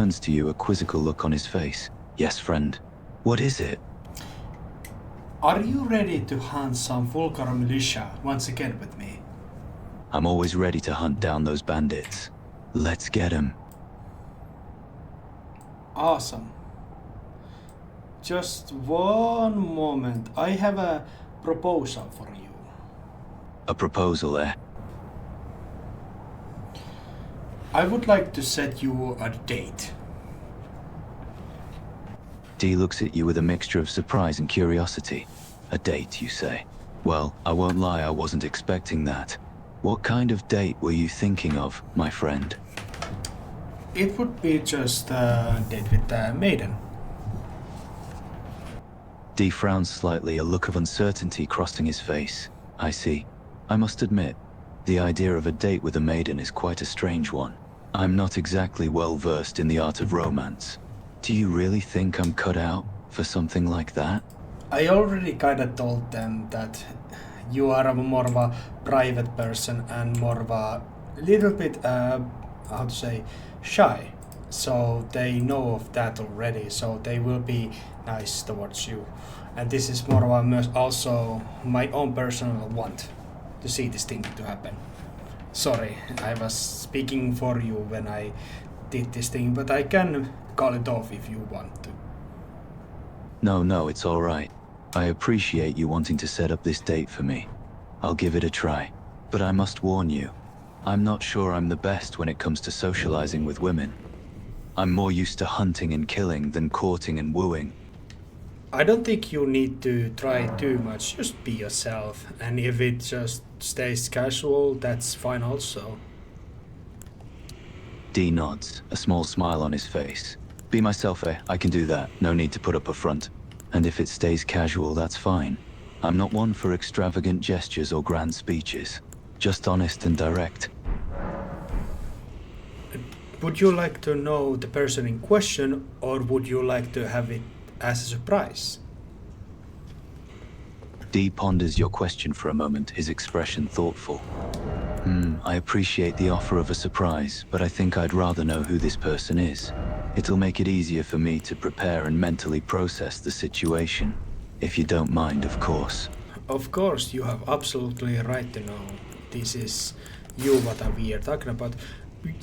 Turns to you, a quizzical look on his face. Yes, friend. What is it? Are you ready to hunt some Vulgar militia once again with me? I'm always ready to hunt down those bandits. Let's get 'em. Awesome. Just one moment. I have a proposal for you. A proposal, eh? I would like to set you a date. D looks at you with a mixture of surprise and curiosity. A date, you say? Well, I won't lie, I wasn't expecting that. What kind of date were you thinking of, my friend? It would be just a date with the maiden. D frowns slightly, a look of uncertainty crossing his face. I see. I must admit, the idea of a date with a maiden is quite a strange one. I'm not exactly well versed in the art of romance. Do you really think I'm cut out for something like that? I already kinda told them that you are more of a private person and more of a little bit, how to say, shy. So they know of that already, so they will be nice towards you. And this is more of a also my own personal want to see this thing to happen. Sorry, I was speaking for you when I did this thing, but I can call it off if you want to. No, it's all right. I appreciate you wanting to set up this date for me. I'll give it a try. But I must warn you, I'm not sure I'm the best when it comes to socializing with women. I'm more used to hunting and killing than courting and wooing. I don't think you need to try too much, just be yourself, and if it just stays casual, that's fine also. D nods, a small smile on his face. Be myself, eh? I can do that. No need to put up a front. And if it stays casual, that's fine. I'm not one for extravagant gestures or grand speeches. Just honest and direct. Would you like to know the person in question, or would you like to have it as a surprise? D ponders your question for a moment, his expression thoughtful. I appreciate the offer of a surprise, but I think I'd rather know who this person is. It'll make it easier for me to prepare and mentally process the situation. If you don't mind, of course. Of course, you have absolutely right to know. This is you what we are talking about.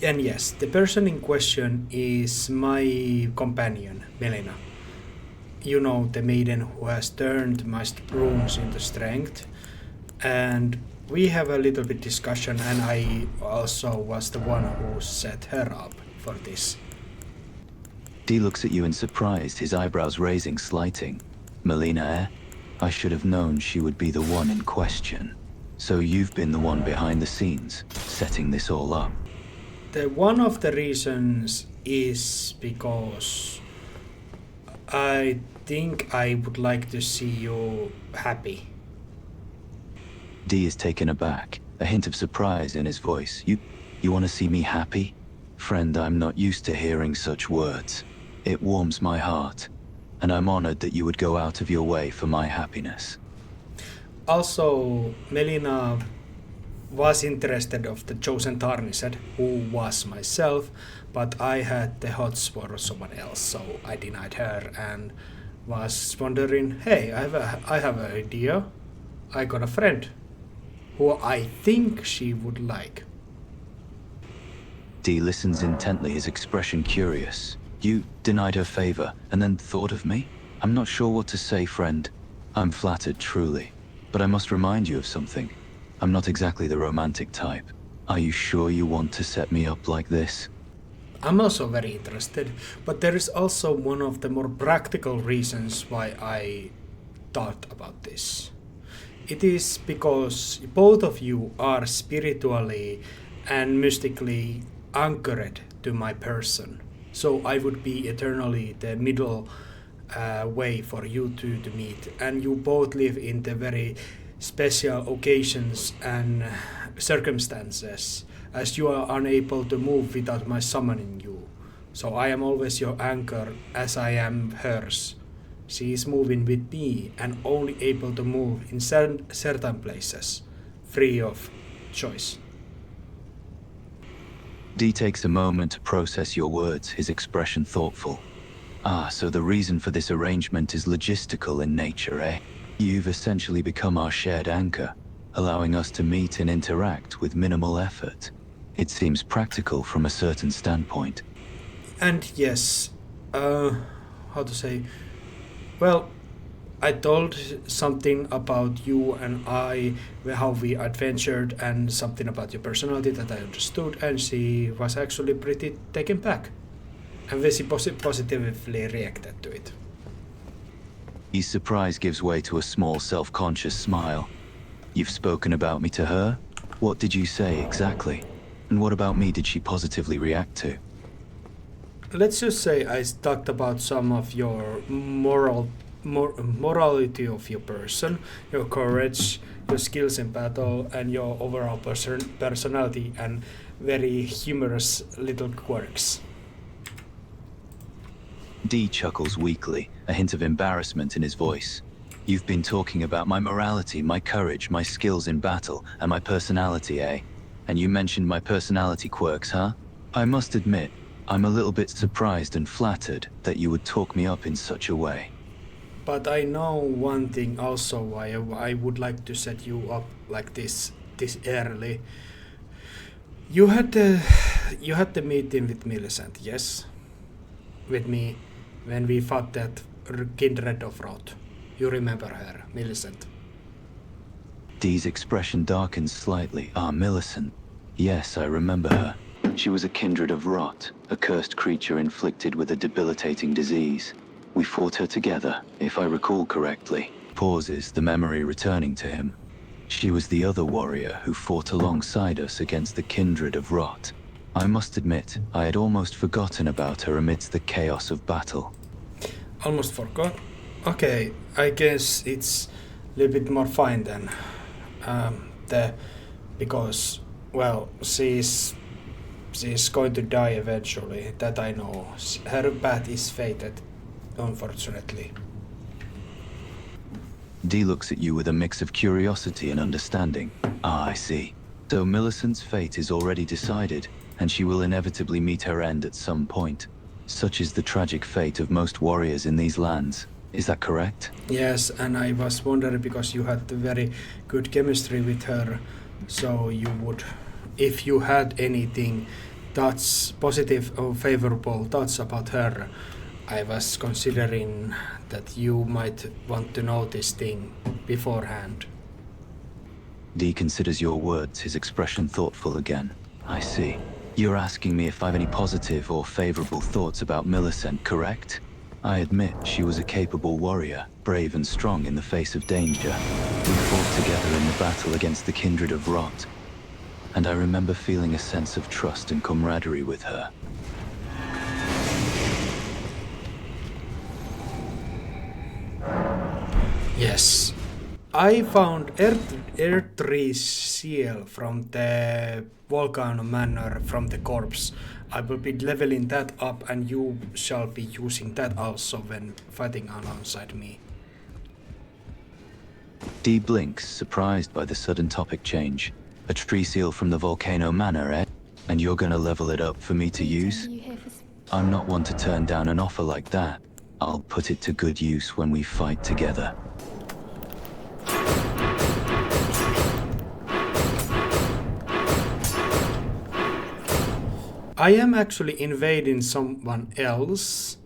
And yes, the person in question is my companion, Melina. You know, the maiden who has turned my runes into strength. And we have a little bit discussion, and I also was the one who set her up for this. D looks at you in surprise, his eyebrows raising, slighting. Melina, eh? I should have known she would be the one in question. So you've been the one behind the scenes, setting this all up. One of the reasons is because I think I would like to see you happy. D is taken aback, a hint of surprise in his voice. You want to see me happy? Friend, I'm not used to hearing such words. It warms my heart, and I'm honored that you would go out of your way for my happiness. Also, Melina was interested of the chosen tarnished, who was myself, but I had the hots for someone else, so I denied her and was wondering, hey, I have an idea. I got a friend who I think she would like. D listens intently, his expression curious. You denied her favor and then thought of me? I'm not sure what to say, friend. I'm flattered, truly. But I must remind you of something. I'm not exactly the romantic type. Are you sure you want to set me up like this? I'm also very interested, but there is also one of the more practical reasons why I thought about this. It is because both of you are spiritually and mystically anchored to my person. So I would be eternally the middle way for you two to meet. And you both live in the very special occasions and circumstances, as you are unable to move without my summoning you. So I am always your anchor, as I am hers. She is moving with me and only able to move in certain places, free of choice. Dee takes a moment to process your words, his expression thoughtful. Ah, so the reason for this arrangement is logistical in nature, eh? You've essentially become our shared anchor, allowing us to meet and interact with minimal effort. It seems practical from a certain standpoint. And yes, how to say? Well, I told something about you and I, how we adventured, and something about your personality that I understood, and she was actually pretty taken back. And very positively reacted to it. Dee's surprise gives way to a small self-conscious smile. You've spoken about me to her? What did you say exactly? And what about me did she positively react to? Let's just say I talked about some of your morality of your person, your courage, your skills in battle, and your overall personality, and very humorous little quirks. Dee chuckles weakly, a hint of embarrassment in his voice. You've been talking about my morality, my courage, my skills in battle, and my personality, eh? And you mentioned my personality quirks, huh? I must admit, I'm a little bit surprised and flattered that you would talk me up in such a way. But I know one thing also why I would like to set you up like this early. You had the meeting with Millicent, yes? With me when we fought that kindred of rot. You remember her, Millicent? Dee's expression darkens slightly. Ah, Millicent. Yes, I remember her. She was a kindred of rot, a cursed creature inflicted with a debilitating disease. We fought her together, if I recall correctly. Pauses, the memory returning to him. She was the other warrior who fought alongside us against the kindred of rot. I must admit, I had almost forgotten about her amidst the chaos of battle. Almost forgot. Okay, I guess it's a little bit more fine then. Because, well, she's going to die eventually. That I know. Her path is fated, unfortunately. Dee looks at you with a mix of curiosity and understanding. Ah, I see. So Millicent's fate is already decided, and she will inevitably meet her end at some point. Such is the tragic fate of most warriors in these lands. Is that correct? Yes, and I was wondering because you had very good chemistry with her, so you would, if you had anything that's positive or favorable thoughts about her, I was considering that you might want to know this thing beforehand. Dee considers your words, his expression thoughtful again. I see. You're asking me if I've any positive or favorable thoughts about Millicent, correct? I admit she was a capable warrior, brave and strong in the face of danger. We fought together in the battle against the kindred of rot, and I remember feeling a sense of trust and camaraderie with her. Yes. I found Erdri's seal from the Volcano Manor from the corpse. I will be leveling that up and you shall be using that also when fighting alongside me. Dee blinks, surprised by the sudden topic change. A tree seal from the Volcano Manor, eh? And you're gonna level it up for me to use? I'm not one to turn down an offer like that. I'll put it to good use when we fight together. I am actually invading someone else,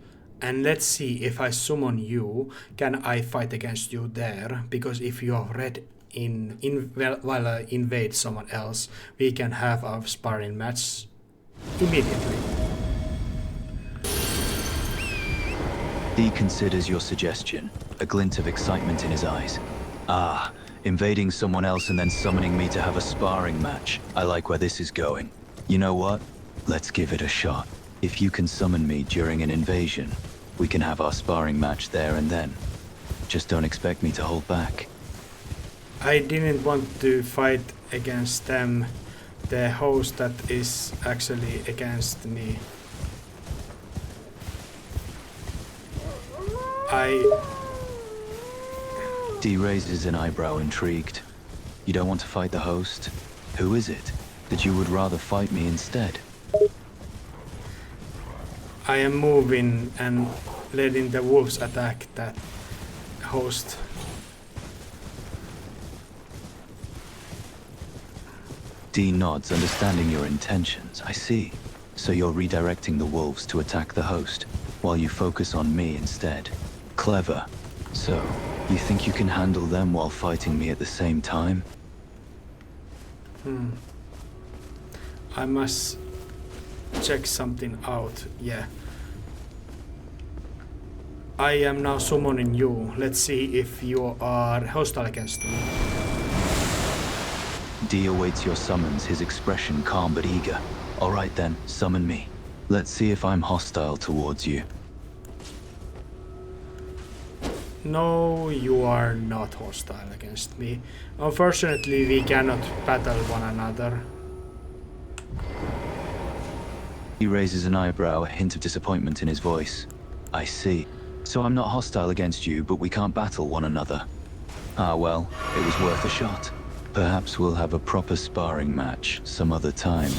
and let's see if I summon you, can I fight against you there? Because if you are red while I invade someone else, we can have our sparring match immediately. Dee considers your suggestion, a glint of excitement in his eyes. Ah, invading someone else and then summoning me to have a sparring match. I like where this is going. You know what? Let's give it a shot. If you can summon me during an invasion, we can have our sparring match there and then. Just don't expect me to hold back. I didn't want to fight against them, the host that is actually against me. Dee raises an eyebrow, intrigued. You don't want to fight the host? Who is it? That you would rather fight me instead? I am moving and letting the wolves attack that host. D nods, understanding your intentions. I see. So you're redirecting the wolves to attack the host, while you focus on me instead. Clever. So, you think you can handle them while fighting me at the same time? I must check something out, yeah. I am now summoning you. Let's see if you are hostile against me. D awaits your summons, his expression calm but eager. Alright then, summon me. Let's see if I'm hostile towards you. No, you are not hostile against me. Unfortunately, we cannot battle one another. He raises an eyebrow, a hint of disappointment in his voice. I see. So I'm not hostile against you, but we can't battle one another. Ah well, it was worth a shot. Perhaps we'll have a proper sparring match some other time.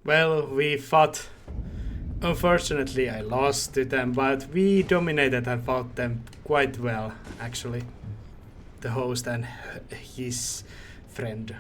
Well, we fought. Unfortunately, I lost to them, but we dominated and fought them quite well, actually. The host and his friend.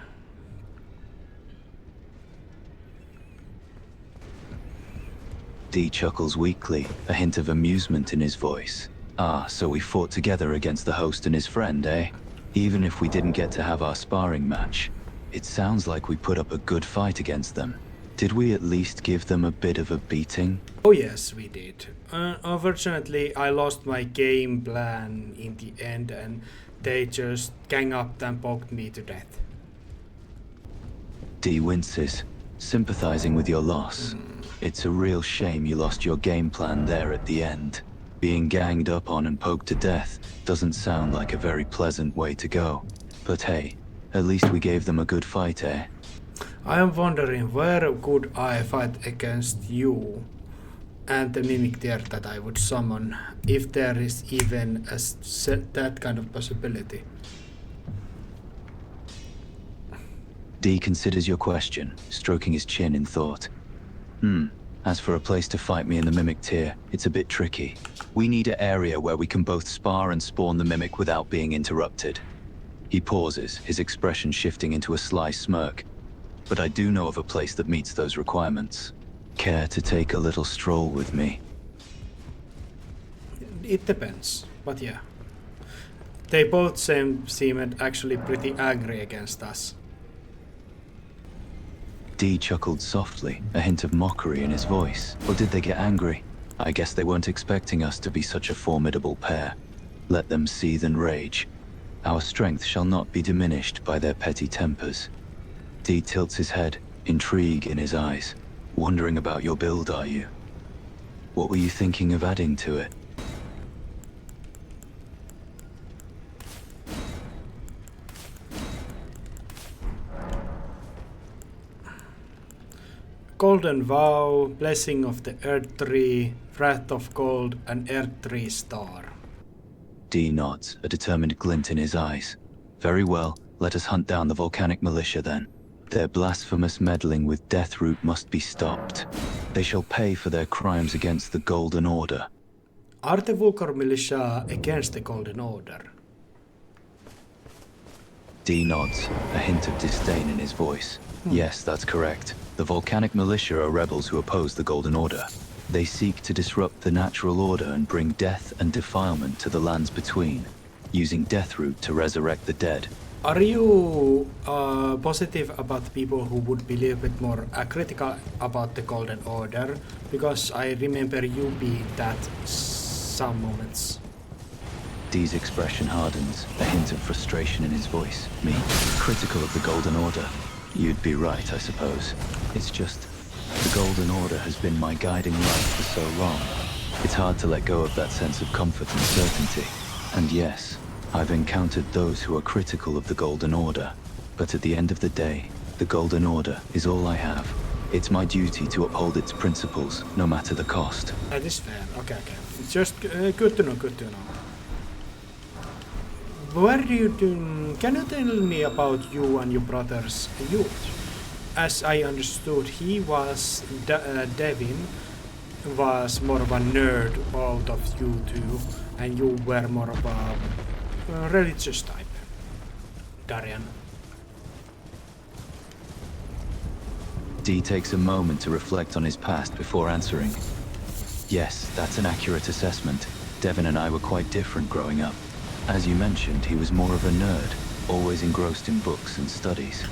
D chuckles weakly, a hint of amusement in his voice. Ah, so we fought together against the host and his friend, eh? Even if we didn't get to have our sparring match, it sounds like we put up a good fight against them. Did we at least give them a bit of a beating? Oh yes, we did. Unfortunately, I lost my game plan in the end and they just gang up and poked me to death. D winces, sympathizing with your loss. It's a real shame you lost your game plan there at the end. Being ganged up on and poked to death doesn't sound like a very pleasant way to go. But hey, at least we gave them a good fight, eh? I am wondering where could I fight against you and the mimic there that I would summon, if there is even that kind of possibility. D considers your question, stroking his chin in thought. As for a place to fight me in the Mimic tier, it's a bit tricky. We need an area where we can both spar and spawn the Mimic without being interrupted. He pauses, his expression shifting into a sly smirk. But I do know of a place that meets those requirements. Care to take a little stroll with me? It depends, but yeah. They both seemed actually pretty angry against us. D chuckled softly, a hint of mockery in his voice. Or did they get angry? I guess they weren't expecting us to be such a formidable pair. Let them seethe and rage. Our strength shall not be diminished by their petty tempers. D tilts his head, intrigue in his eyes. Wondering about your build, are you? What were you thinking of adding to it? Golden Vow, Blessing of the Earth Tree, Wrath of Gold, and Earth Tree Star. D nods, a determined glint in his eyes. Very well, let us hunt down the volcanic militia then. Their blasphemous meddling with Deathroot must be stopped. They shall pay for their crimes against the Golden Order. Are the Vulgar militia against the Golden Order? D nods, a hint of disdain in his voice. Yes, that's correct. The volcanic militia are rebels who oppose the Golden Order. They seek to disrupt the natural order and bring death and defilement to the lands between, using Deathroot to resurrect the dead. Are you positive about people who would be a little bit more critical about the Golden Order? Because I remember you being that some moments. D's expression hardens, a hint of frustration in his voice. Me, critical of the Golden Order? You'd be right, I suppose. It's just, the Golden Order has been my guiding light for so long. It's hard to let go of that sense of comfort and certainty. And yes, I've encountered those who are critical of the Golden Order. But at the end of the day, the Golden Order is all I have. It's my duty to uphold its principles, no matter the cost. That is fair. Okay. It's just good to know. Where do you do? Can you tell me about you and your brother's youth? As I understood, he was Devin was more of a nerd out of you two, and you were more of a religious type. Darian. D takes a moment to reflect on his past before answering. Yes, that's an accurate assessment. Devin and I were quite different growing up. As you mentioned, he was more of a nerd, always engrossed in books and studies.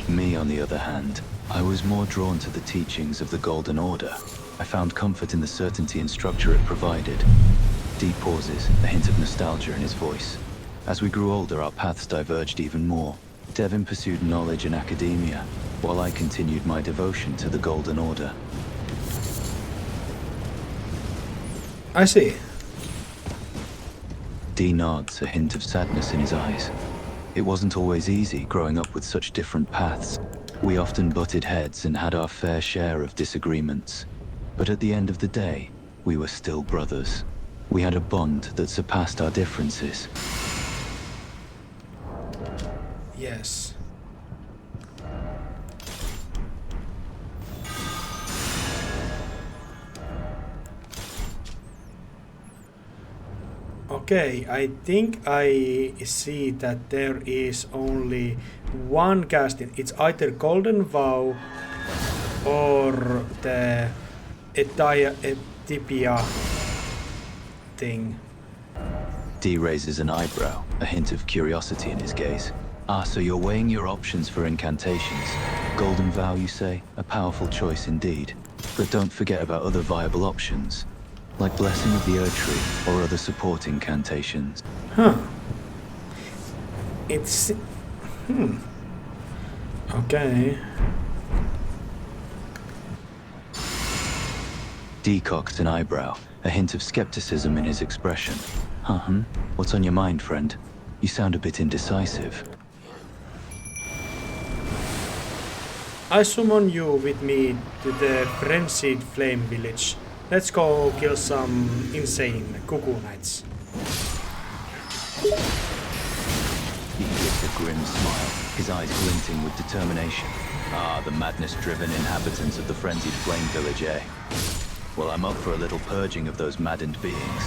Me, on the other hand, I was more drawn to the teachings of the Golden Order. I found comfort in the certainty and structure it provided. D pauses, a hint of nostalgia in his voice. As we grew older, our paths diverged even more. Devin pursued knowledge in academia, while I continued my devotion to the Golden Order. I see. D nods, a hint of sadness in his eyes. It wasn't always easy growing up with such different paths. We often butted heads and had our fair share of disagreements. But at the end of the day, we were still brothers. We had a bond that surpassed our differences. Yes. Okay, I think I see that there is only one casting. It's either Golden Vow or the Etipia thing. D raises an eyebrow, a hint of curiosity in his gaze. Ah, so you're weighing your options for incantations. Golden Vow, you say? A powerful choice indeed. But don't forget about other viable options, like Blessing of the Earth Tree or other support incantations. Huh. It's... Okay. D cocks an eyebrow, a hint of skepticism in his expression. What's on your mind, friend? You sound a bit indecisive. I summon you with me to the frenzied flame village. Let's go kill some insane cuckoo knights. He gives a grim smile, his eyes glinting with determination. Ah, the madness-driven inhabitants of the frenzied flame village, eh? Well, I'm up for a little purging of those maddened beings.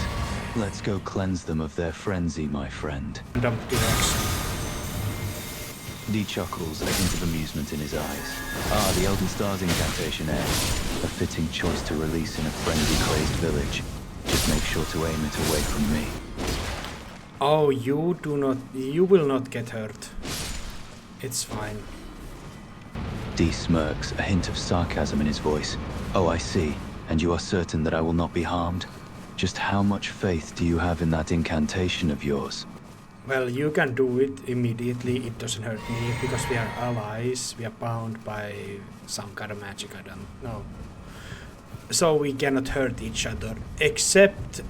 Let's go cleanse them of their frenzy, my friend. Dump direction. D chuckles, a hint of amusement in his eyes. Ah, the Elden Stars incantation, eh? A fitting choice to release in a frenzy-crazed village. Just make sure to aim it away from me. Oh, you will not get hurt. It's fine. D smirks, a hint of sarcasm in his voice. Oh, I see. And you are certain that I will not be harmed? Just how much faith do you have in that incantation of yours? Well, you can do it immediately. It doesn't hurt me because we are allies. We are bound by some kind of magic, I don't know. So we cannot hurt each other, except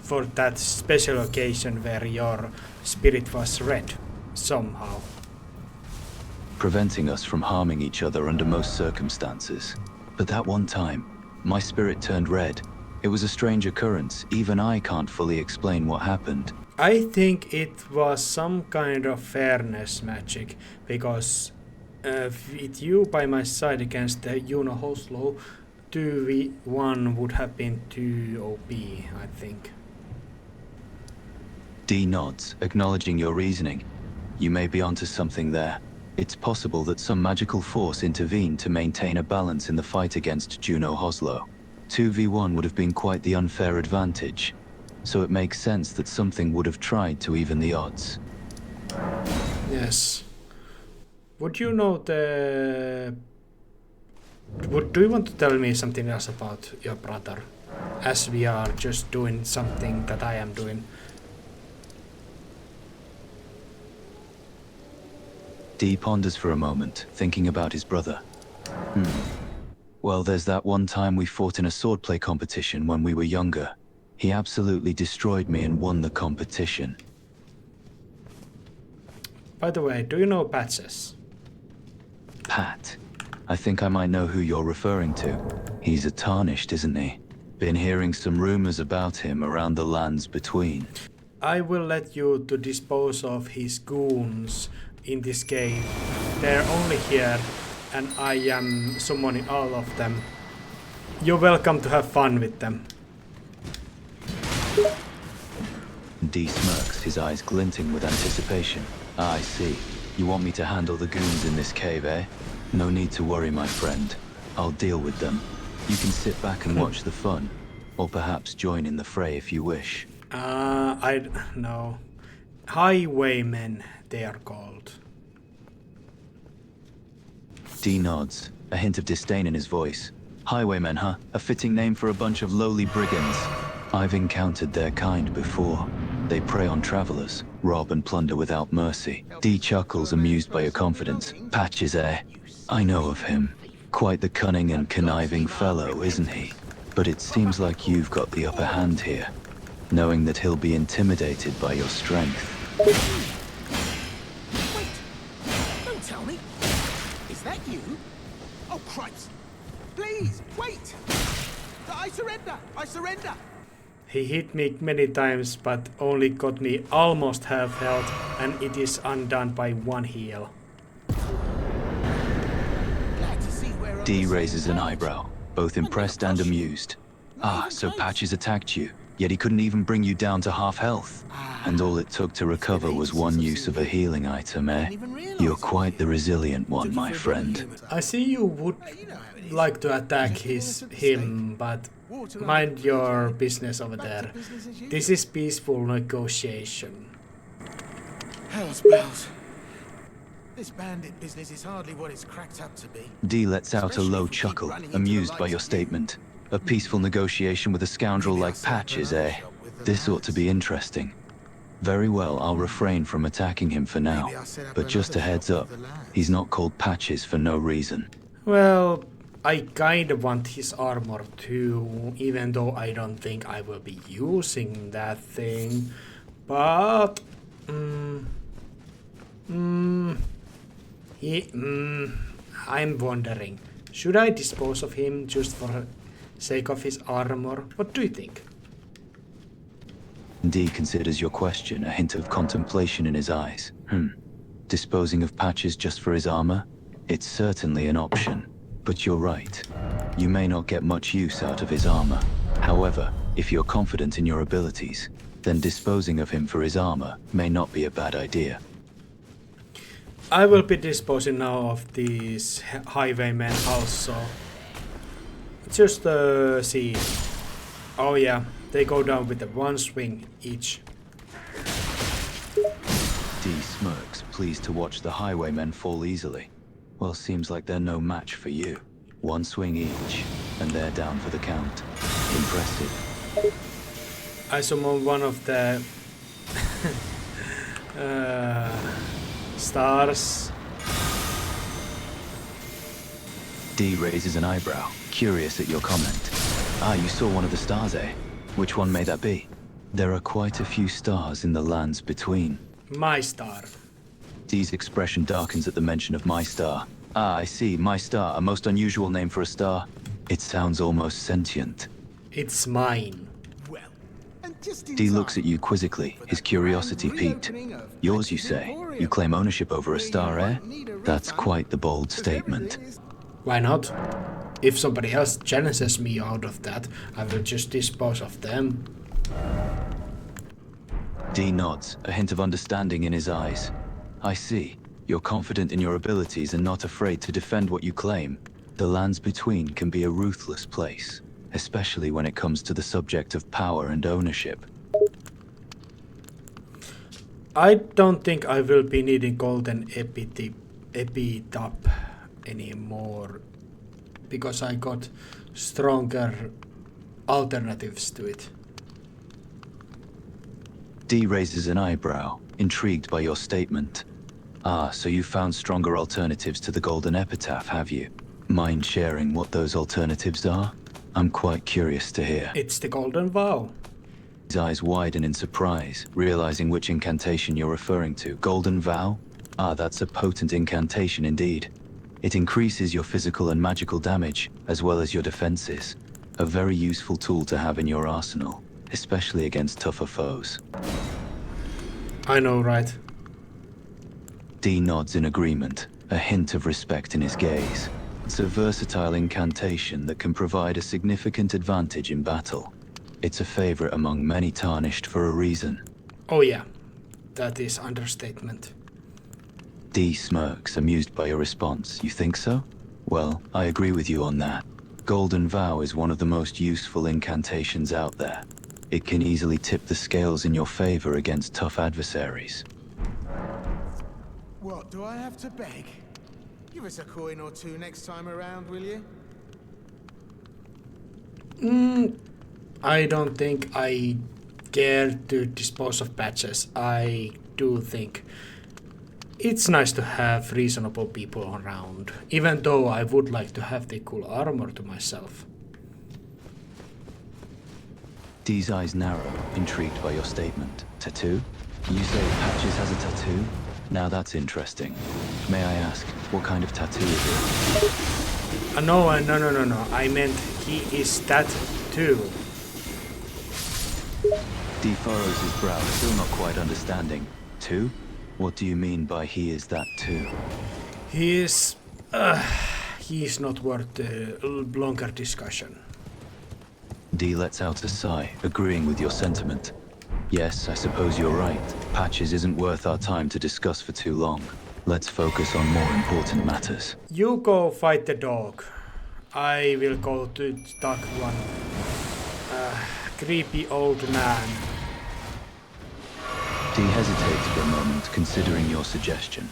for that special occasion where your spirit was red, somehow. Preventing us from harming each other under most circumstances. But that one time, my spirit turned red. It was a strange occurrence. Even I can't fully explain what happened. I think it was some kind of fairness magic, because with you by my side against the Juno Hoslow, 2v1 would have been too OP, I think. D nods, acknowledging your reasoning. You may be onto something there. It's possible that some magical force intervened to maintain a balance in the fight against Juno Hoslow. 2v1 would have been quite the unfair advantage, so it makes sense that something would have tried to even the odds. Yes. Would you know do you want to tell me something else about your brother? As we are just doing something that I am doing. D ponders for a moment, thinking about his brother. Well, there's that one time we fought in a swordplay competition when we were younger. He absolutely destroyed me and won the competition. By the way, do you know Patches? Pat. I think I might know who you're referring to. He's a tarnished, isn't he? Been hearing some rumors about him around the lands between. I will let you to dispose of his goons in this game. They're only here, and I am summoning all of them. You're welcome to have fun with them. D smirks, his eyes glinting with anticipation. I see. You want me to handle the goons in this cave, eh? No need to worry, my friend. I'll deal with them. You can sit back and watch the fun, or perhaps join in the fray if you wish. No. Highwaymen, they are called. D nods, a hint of disdain in his voice. Highwaymen, huh? A fitting name for a bunch of lowly brigands. I've encountered their kind before. They prey on travelers, rob and plunder without mercy. D chuckles, amused by your confidence. Patches, eh? I know of him. Quite the cunning and conniving fellow, isn't he? But it seems like you've got the upper hand here, knowing that he'll be intimidated by your strength. Wait! Don't tell me! Is that you? Oh, Christ! Please, wait! I surrender! I surrender! He hit me many times, but only got me almost half health, and it is undone by one heal. Glad to see we're on D the same raises an page. eyebrow, both impressed and amused. Ah, so Patches attacked you, yet he couldn't even bring you down to half health. And all it took to recover was one use of a healing item, eh? You're quite the resilient one, my friend. I see you would like to attack him, but mind your business over there. This is peaceful negotiation. Hell's bells. This bandit business is hardly what it's cracked up to be. D lets out a low chuckle, amused by your statement. A peaceful negotiation with a scoundrel like Patches, eh? This ought to be interesting. Very well, I'll refrain from attacking him for now. But just a heads up, he's not called Patches for no reason. Well, I kinda want his armor too, even though I don't think I will be using that thing. But I'm wondering, should I dispose of him just for sake of his armor? What do you think? D considers your question, a hint of contemplation in his eyes. Disposing of Patches just for his armor? It's certainly an option. But you're right. You may not get much use out of his armor. However, if you're confident in your abilities, then disposing of him for his armor may not be a bad idea. I will be disposing now of these highwaymen also. Just see. Oh yeah, they go down with the one swing each. D smirks, pleased to watch the highwaymen fall easily. Well, seems like they're no match for you. One swing each, and they're down for the count. Impressive. I summon one of the stars. D raises an eyebrow, curious at your comment. Ah, you saw one of the stars, eh? Which one may that be? There are quite a few stars in the lands between. My star. D's expression darkens at the mention of my star. Ah, I see, my star, a most unusual name for a star. It sounds almost sentient. It's mine. Well, and just in D looks time at you quizzically, for the his curiosity grand piqued. reopening of Yours, you Patch's say? Emporium, You claim ownership over a where star you heir? won't need a That's refund, quite the bold 'cause statement. everything is- Why not? If somebody else challenges me out of that, I will just dispose of them. D nods, a hint of understanding in his eyes. I see. You're confident in your abilities and not afraid to defend what you claim. The lands between can be a ruthless place, especially when it comes to the subject of power and ownership. I don't think I will be needing golden epitaph anymore, because I got stronger alternatives to it. D raises an eyebrow, intrigued by your statement. Ah, so you found stronger alternatives to the golden epitaph, have you? Mind sharing what those alternatives are? I'm quite curious to hear. It's the golden vow. His eyes widen in surprise, realizing which incantation you're referring to. Golden Vow? Ah, that's a potent incantation indeed. It increases your physical and magical damage, as well as your defenses. A very useful tool to have in your arsenal, especially against tougher foes. I know, right? D nods in agreement, a hint of respect in his gaze. It's a versatile incantation that can provide a significant advantage in battle. It's a favorite among many tarnished for a reason. Oh yeah, that is understatement. D smirks, amused by your response. You think so? Well, I agree with you on that. Golden Vow is one of the most useful incantations out there. It can easily tip the scales in your favor against tough adversaries. What, do I have to beg? Give us a coin or two next time around, will you? I don't think I care to dispose of patches. I do think it's nice to have reasonable people around, even though I would like to have the cool armor to myself. D's eyes narrow, intrigued by your statement. Tattoo? You say Patches has a tattoo? Now that's interesting. May I ask, what kind of tattoo is it? No. I meant he is that too. D furrows his brow, still not quite understanding. Two? What do you mean by he is that too? He is not worth a longer discussion. D lets out a sigh, agreeing with your sentiment. Yes, I suppose you're right. Patches isn't worth our time to discuss for too long. Let's focus on more important matters. You go fight the dog. I will go to talk one creepy old man. D hesitates for a moment, considering your suggestion.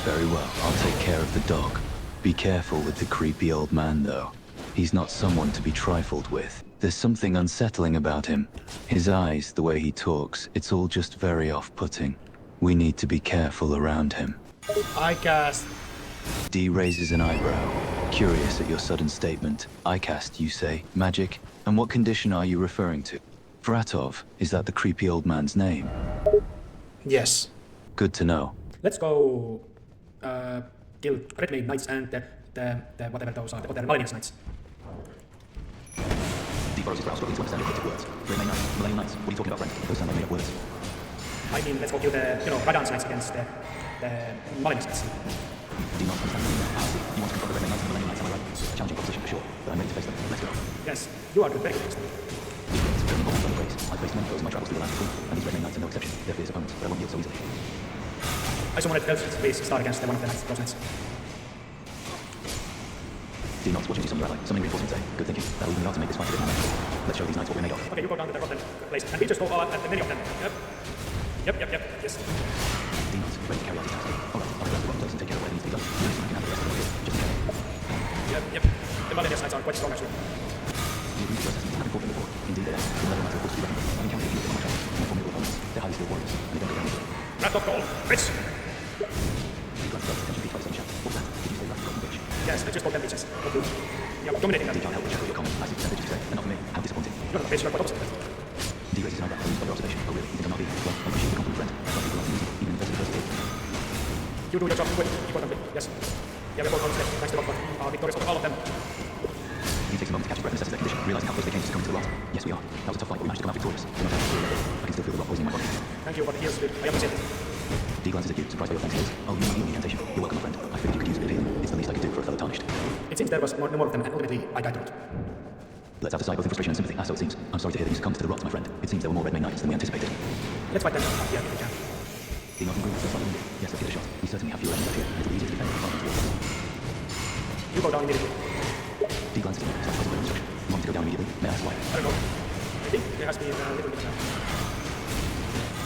Very well, I'll take care of the dog. Be careful with the creepy old man, though. He's not someone to be trifled with. There's something unsettling about him. His eyes, the way he talks, it's all just very off-putting. We need to be careful around him. I cast. D raises an eyebrow, curious at your sudden statement. I cast, you say. Magic? And what condition are you referring to? Vratov, is that the creepy old man's name? Yes. Good to know. Let's go kill Red Maid Knights and the whatever those are, the Millennium Knights. D furrows his brow, struggling to understand your cryptic words. Great Knights, Millennium Knights, what are you talking about, friend? Those sound like made-up words. I mean, let's go kill the, Radahn's Knights against the Millennium Knights. D nods understanding. Ah, I see. You want to confront the Great Knights and the Millennium Knights, am I right? Challenging proposition for sure, but I'm ready to face them. Let's go. Yes, you are good, very good. It's very important on the grace. I've faced many foes in my travels through the land between, and these Red Knights are no exception. They're fierce opponents, but I won't yield so easily. I summon it, please start against one of the knights, those knights. D nods, watching you summon your ally. Summoning reinforcements, eh? Good thinking. That'll even out to make this fight a bit more manageable. Let's show these knights what we're made of. Okay, you go down to the rotten place, and we just go at the many of them. Yep, yes. D nods, ready to carry out his task. Alright, I'll head down to the rotten place and take care of what needs to be done. The rest I can have the rest of the way, just in case. Yep. The Millennium Knights are quite strong, actually. The agreed to assessments have been fought before. Indeed they are. The level matter of course to be reckoned with. I've encountered a few of them on my travels, and they're formidable opponents. They're highly skilled warriors, and they don't go down easily. Wrath of Gold, Fritz! D grants attention to each other's own chat. What's that? Did you say Wrath of Golden Bitch? Yes, I just got them bitches. Okay. Yeah, dominating them. D can't help but chuckle at your comment. I see percentage you say, and not for me. How disappointing. You're not a bitch, you're quite opposite. D raises an eyebrow, amused by your observation. Oh really? You think I'm not being? Well, I appreciate the compliment, friend. Some people aren't easy, even in the face of adversity. You do your job good, importantly, yes. Yeah, we're both on step. Thanks to God, but we are victorious over all of them. D takes takes a moment to catch your breath and assess their condition, realizing how close they came to succumbing to the rot. Yes, we are. That was a tough fight, but we managed to come out victorious. We're not out. I can still feel the rot poisoning my body. Thank you for the heals, dude. I appreciate it. D glances at you, surprised by your thanks skills. Oh, you need incantation. You're welcome, my friend. I figured you could use a bit of healing. It's the least I could do for a fellow tarnished. It seems there was no more of them, and ultimately I died to it. Let's have a sigh both in frustration and sympathy, as so it seems. I'm sorry to hear that you succumbed to the rot, my friend. It seems there were more Red Mane Knights than we anticipated. Let's fight them up here if we can. The Northern Group is still slightly wounded. Yes, let's give it a shot. We certainly have fewer enemies up here. It'll be easier to defend if our towards us. You go down immediately. D glances at you, so I suppose instruction. You want me to go down immediately? May I ask why? I don't know. I think there has been a little bit of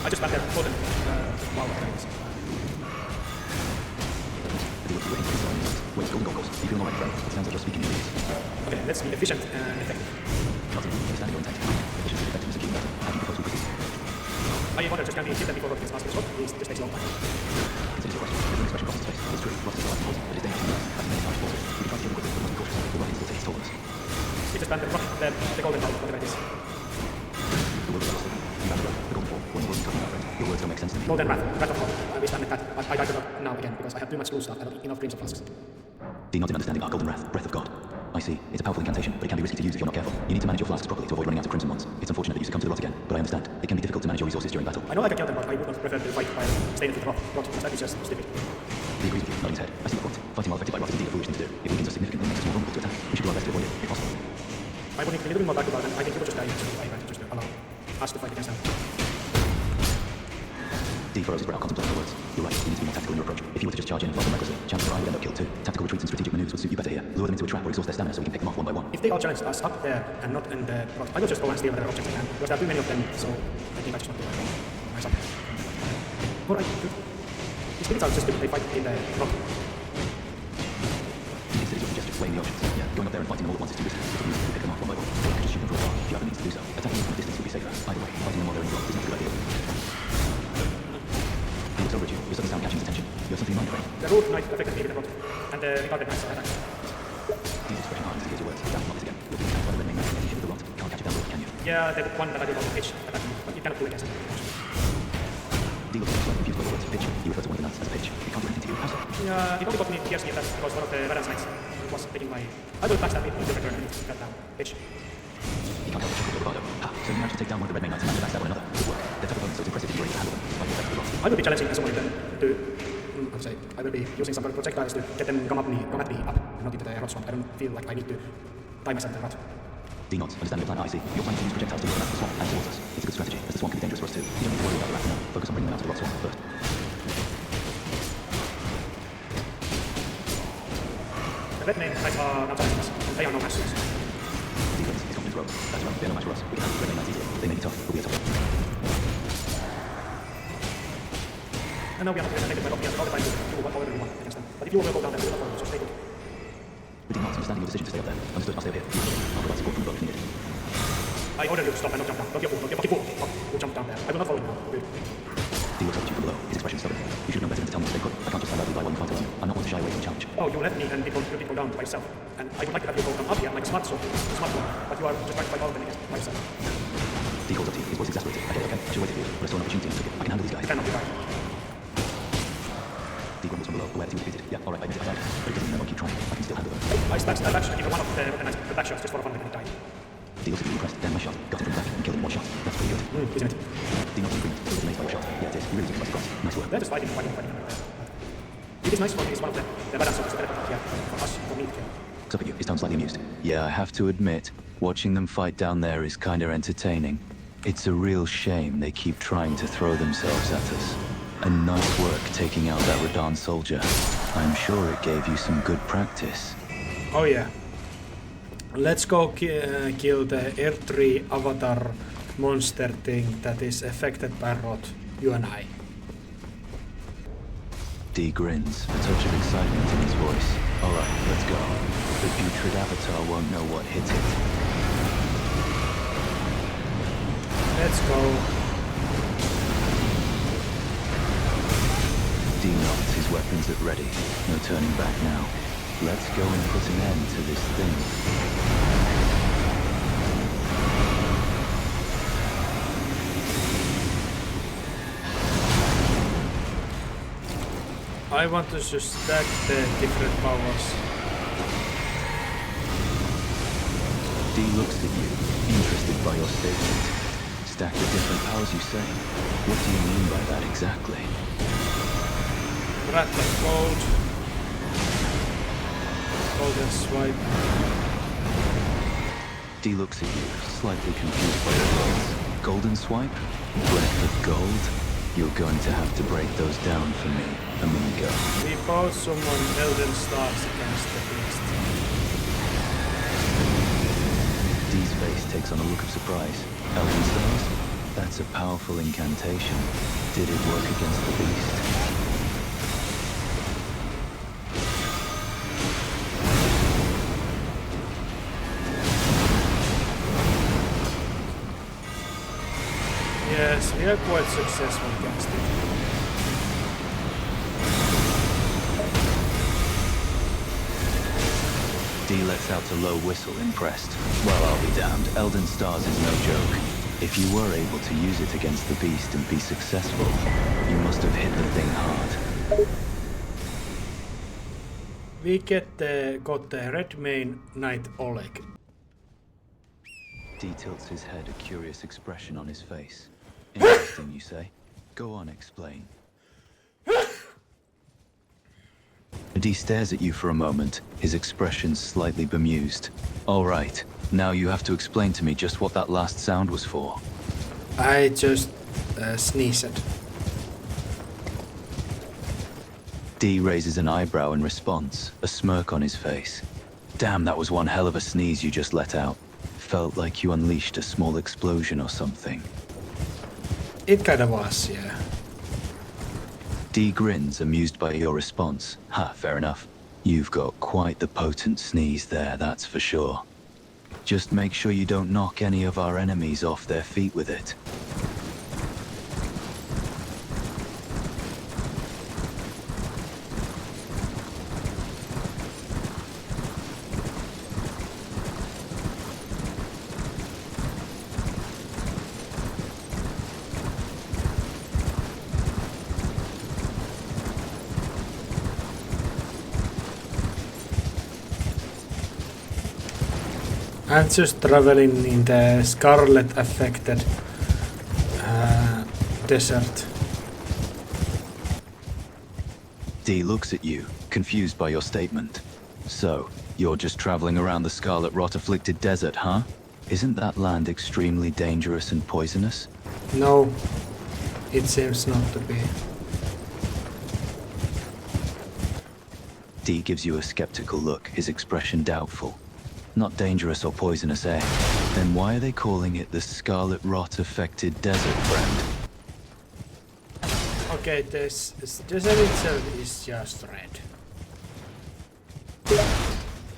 I just back there, told them while we're doing this. Wait, golden goggles. You feel alright, friend? It sounds like you're speaking in leads. Okay, let's be efficient and effective. Not understanding your intent. Efficiency, effectiveness, and keeping better. How do you propose we proceed? I wonder just can we keep them before Rocket gets master sword? This takes a long time. Consider your question. There's an expression across the space. It's true. Rust is alive and poison, but it's dangerous to use. As many times forces. We can try to kill the quick, but we must be cautious. The rocket still takes toll on us. We just ban the golden ball, whatever it is. The word is lost. You ran the road. The golden ball. What in the world are you talking about, friend? Your words don't make sense to me. Golden wrath of God. We stand with that. I died to that now again because I have too much blue stuff. I don't enough dreams of flasks. The not in understanding our golden wrath, breath of God. I see. It's a powerful incantation, but it can be risky to use if you're not careful. You need to manage your flasks properly to avoid running out of crimson ones. It's unfortunate that you succumb to the rot again, but I understand. It can be difficult to manage your resources during battle. I know I can kill them, but I would not prefer to fight by staying with the rot because that is just stupid. He agrees with you, nodding his head. I see your point. Fighting while affected by rot is indeed a foolish thing to do. It weakens us significantly and makes us more vulnerable to attack. We should do our best to avoid it, if possible. I would need a little bit more back to and I think you would just die eventually. I just allow us to fight against them. D furrows his brow, contemplating the words. You're right, you need to be more tactical in your approach. If you were to just charge in and fight them recklessly, chances are I would end up killed too. Tactical retreats and strategic maneuvers would suit you better here. Lure them into a trap or exhaust their stamina so we can pick them off one by one. If they all challenge us up there and not in the rot, I will just go and steal whatever objects I can because there are too many of them, so I think I just want to myself. Alright, good. The spirits are just good, they fight in the rot. It's your suggestion, weighing the options. Yeah, going up there and fighting them all at once is too risky. It's easy to pick them off one by one. Or you could just shoot them from afar if you have the means to do so. Attacking them from a distance would be safer. Either way, fighting them while they're in the rot is not a good idea. He looks over at you. Your sudden sound catching his attention. You have something in mind, friend. The root knight affected me with the rot, and the regarded knights attacked. These expression hardens to hear your words. Down not this again. You're being attacked by the Red Mane Knights and hit with the rot. Can't catch it down, can you? Yeah, the one that I did on the pitch attacked me, but you cannot do against it. D looks like confused by the words. Pitch. You refer to one of the knights as a pitch. It can't do anything to you. How so? Yeah, it only got me pierced me if that's because one of the Varans knights was taking my... I will backstab it into return and cut down. Pitch. You can't help but chuckle bravado. Ha! So you managed to take down one of the Red Mane Knights and manage to backstab one another. Good work. They're tough opponents, so it's impressive that you were able to handle them despite the effects of the rot. I will be challenging someone of them to... How to say? I will be using some projectiles to get them come at me up, not into the rot swamp. I don't feel like I need to tie myself to the rot. D nods. Understand your plan. I see. You're planning to use projectiles to get them out of the swamp and towards us. It's a good strategy, as the swamp can be dangerous for us too. You don't need to worry about the rats now. Focus on bringing them out of the rot swamp first. The Red Mane Knights are not challenging us, and they are no match to us. Defense is confidence road. That's right. They're no match for us. We can handle the Red Mane Knights easily. They may be tough, but we are tougher. And now we are not going to take it by all the time to do whatever we want against them. But if you will go down there, we will not follow, so stay good. With D nods, understanding your decision to stay up there. Understood. I'll stay up here. I'll provide support from above if needed. I order you to stop and not jump down. Don't be a fool, don't be a fucking fool. Fuck, you jump down there. I will not follow you now. Good. D looks up at you from below. His expression stubborn. You should know better than to tell me to stay put. I can't just stand idly by while you fight alone. I'm not one to shy away from a challenge. Oh, you let me and you did go down by yourself. And I would like to have you go come up here like a smart one. But you are just trying to fight all of them against by yourself. D calls up to you. His voice exasperated. I get it, okay? I should wait for you. But I saw an opportunity and took it. I can handle these guys. You cannot be right. D grumbles from below, aware that he was defeated. Yeah, alright, I admit it, I died. But it doesn't mean I won't keep trying. I can still handle them. I backshot either one of the organized back shots just for fun and died. D looks at you impressed. Damn, my shot. Got him from the back and killed him in one shot. That's pretty good. Isn't it? D nods in agreement. So was amazed by your shot. Yeah, it is. You really took it by surprise. Nice work. They're just fighting. It is nice for me, it's one of them. The balance of the better here for us, for me to kill. Looks up at you. His tone slightly amused. Yeah, I have to admit, watching them fight down there is kinda entertaining. It's a real shame they keep trying to throw themselves at us. And nice work taking out that Radahn soldier. I'm sure it gave you some good practice. Oh yeah. Let's go kill the R3 avatar monster thing that is affected by rot. You and I. D grins, a touch of excitement in his voice. Alright, let's go. The putrid avatar won't know what hit it. Let's go. D nods, his weapons at ready. No turning back now. Let's go and put an end to this thing. I want to just stack the different powers. looks at you, interested by your statement. Stack the different powers, you say? What do you mean by that exactly? Rat of gold. Golden swipe. D looks at you, slightly confused by your words. Golden swipe? Breath of gold? You're going to have to break those down for me, amigo. We both summon Elden Stars against the beast. D's face takes on a look of surprise. Elden Stars? That's a powerful incantation. Did it work against the beast? Yes, we are quite successful against it. D lets out a low whistle, impressed. Well, I'll be damned. Elden Stars is no joke. If you were able to use it against the beast and be successful, you must have hit the thing hard. We got the Red Mane Knight Oleg. D tilts his head, a curious expression on his face. Interesting, you say? Go on, explain. D stares at you for a moment, his expression slightly bemused. All right, now you have to explain to me just what that last sound was for. I just sneezed. D raises an eyebrow in response, a smirk on his face. Damn, that was one hell of a sneeze you just let out. Felt like you unleashed a small explosion or something. It kinda was, yeah. D grins, amused by your response. Ha, fair enough. You've got quite the potent sneeze there, that's for sure. Just make sure you don't knock any of our enemies off their feet with it. I'm just traveling in the scarlet affected desert. D looks at you, confused by your statement. So, you're just traveling around the scarlet rot-afflicted desert, huh? Isn't that land extremely dangerous and poisonous? No, it seems not to be. D gives you a skeptical look, his expression doubtful. Not dangerous or poisonous, eh? Then why are they calling it the Scarlet Rot-affected desert, friend? Okay, this desert itself is just red.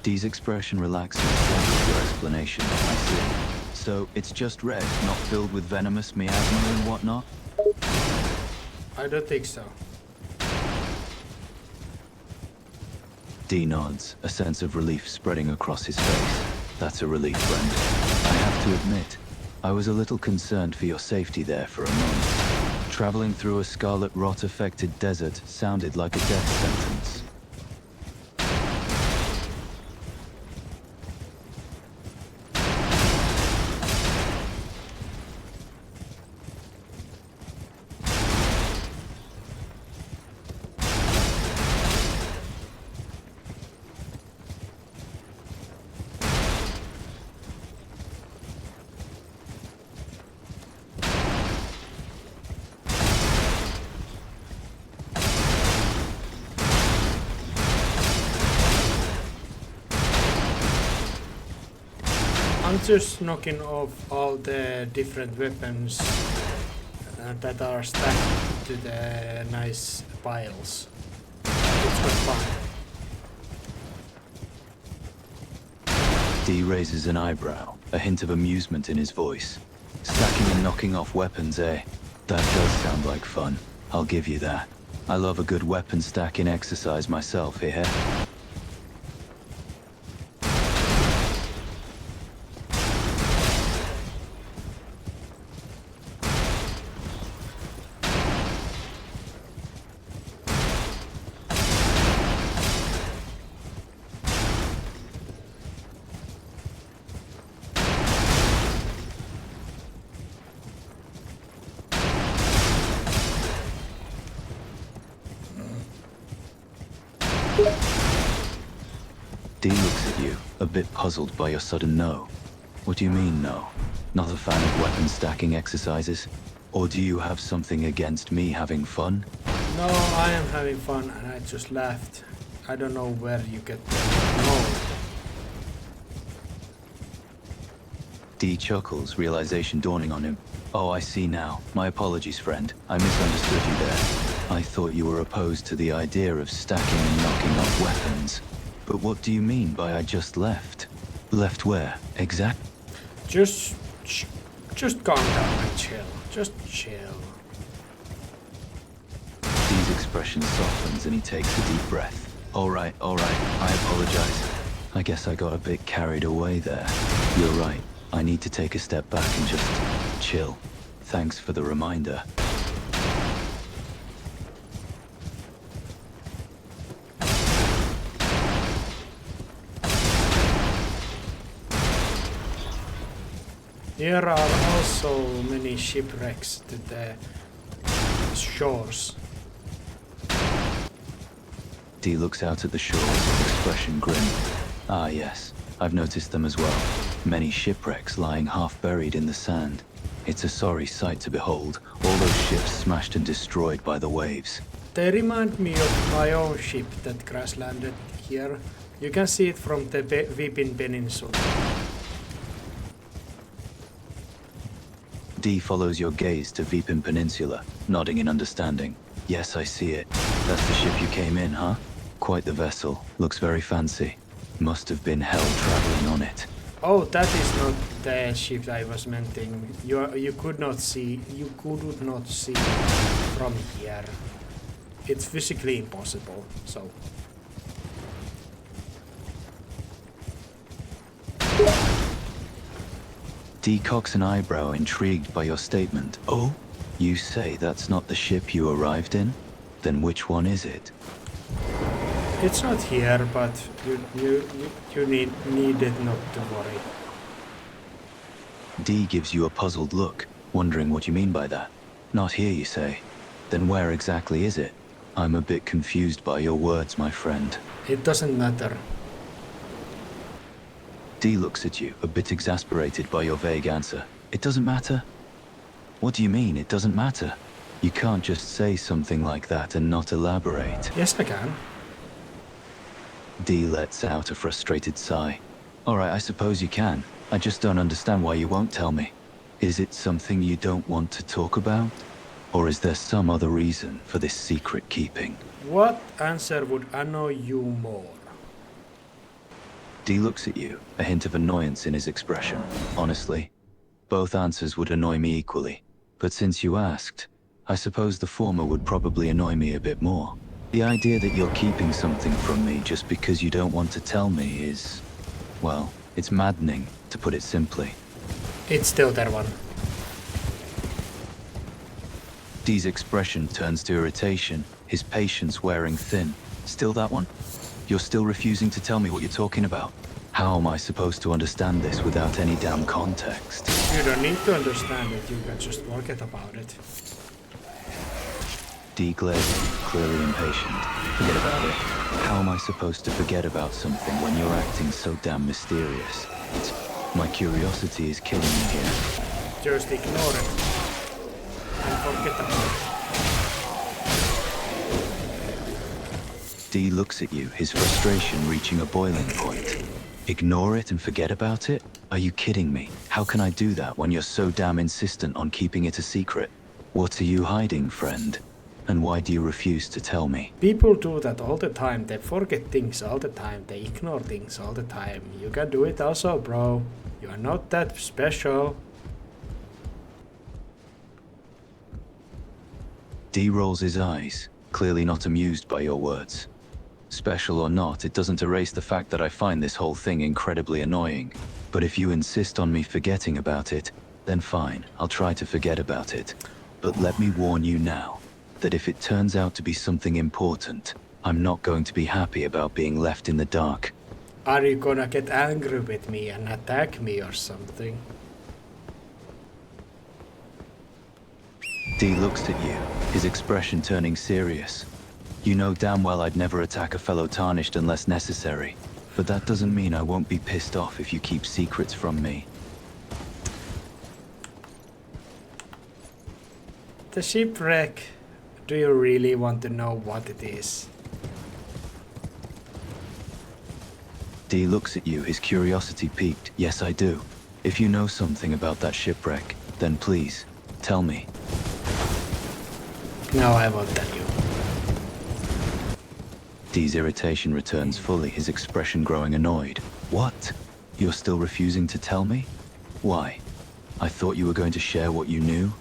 D's expression relaxes with your explanation, I see. So it's just red, not filled with venomous miasma and whatnot? I don't think so. D nods, a sense of relief spreading across his face. That's a relief, friend. I have to admit, I was a little concerned for your safety there for a moment. Traveling through a scarlet rot-affected desert sounded like a death sentence. I'm just knocking off all the different weapons that are stacked to the nice piles. It's quite fun. D raises an eyebrow, a hint of amusement in his voice. Stacking and knocking off weapons, eh? That does sound like fun. I'll give you that. I love a good weapon stacking exercise myself, here. a bit puzzled by your sudden no. What do you mean, no? Not a fan of weapon stacking exercises? Or do you have something against me having fun? No, I am having fun and I just laughed. I don't know where you get that. No. D chuckles, realization dawning on him. Oh, I see now. My apologies, friend. I misunderstood you there. I thought you were opposed to the idea of stacking and knocking off weapons. But what do you mean by I just left? Left where? Exact? Just calm down and chill. Just chill. D's expression softens and he takes a deep breath. All right. I apologize. I guess I got a bit carried away there. You're right. I need to take a step back and just chill. Thanks for the reminder. There are also many shipwrecks to the shores. D looks out at the shores, expression grim. Ah yes, I've noticed them as well. Many shipwrecks lying half buried in the sand. It's a sorry sight to behold, all those ships smashed and destroyed by the waves. They remind me of my own ship that crash landed here. You can see it from the Vipin Peninsula. D follows your gaze to Vipin Peninsula, nodding in understanding. Yes, I see it. That's the ship you came in, huh? Quite the vessel. Looks very fancy. Must have been hell traveling on it. Oh, that is not the ship I was mentioning. You could not see from here. It's physically impossible. So. D cocks an eyebrow, intrigued by your statement. Oh? You say that's not the ship you arrived in? Then which one is it? It's not here, but you needed not to worry. D gives you a puzzled look, wondering what you mean by that. Not here, you say? Then where exactly is it? I'm a bit confused by your words, my friend. It doesn't matter. D looks at you, a bit exasperated by your vague answer. It doesn't matter? What do you mean, it doesn't matter? You can't just say something like that and not elaborate. Yes, I can. D lets out a frustrated sigh. Alright, I suppose you can. I just don't understand why you won't tell me. Is it something you don't want to talk about? Or is there some other reason for this secret keeping? What answer would annoy you more? D looks at you, a hint of annoyance in his expression. Honestly, both answers would annoy me equally. But since you asked, I suppose the former would probably annoy me a bit more. The idea that you're keeping something from me just because you don't want to tell me is... well, it's maddening, to put it simply. It's still that one. D's expression turns to irritation, his patience wearing thin. Still that one? You're still refusing to tell me what you're talking about? How am I supposed to understand this without any damn context? You don't need to understand it, you can just forget about it. D glares, clearly impatient. Forget about it. How am I supposed to forget about something when you're acting so damn mysterious? My curiosity is killing me here. Just ignore it. And forget about it. D looks at you, his frustration reaching a boiling point. Ignore it and forget about it? Are you kidding me? How can I do that when you're so damn insistent on keeping it a secret? What are you hiding, friend? And why do you refuse to tell me? People do that all the time. They forget things all the time. They ignore things all the time. You can do it also, bro. You are not that special. D rolls his eyes, clearly not amused by your words. Special or not, it doesn't erase the fact that I find this whole thing incredibly annoying. But if you insist on me forgetting about it, then fine, I'll try to forget about it. But let me warn you now, that if it turns out to be something important, I'm not going to be happy about being left in the dark. Are you gonna get angry with me and attack me or something? D looks at you, his expression turning serious. You know damn well I'd never attack a fellow Tarnished unless necessary. But that doesn't mean I won't be pissed off if you keep secrets from me. The shipwreck. Do you really want to know what it is? D looks at you, his curiosity piqued. Yes, I do. If you know something about that shipwreck, then please, tell me. No, I won't tell you. D's irritation returns fully, his expression growing annoyed. What? You're still refusing to tell me? Why? I thought you were going to share what you knew?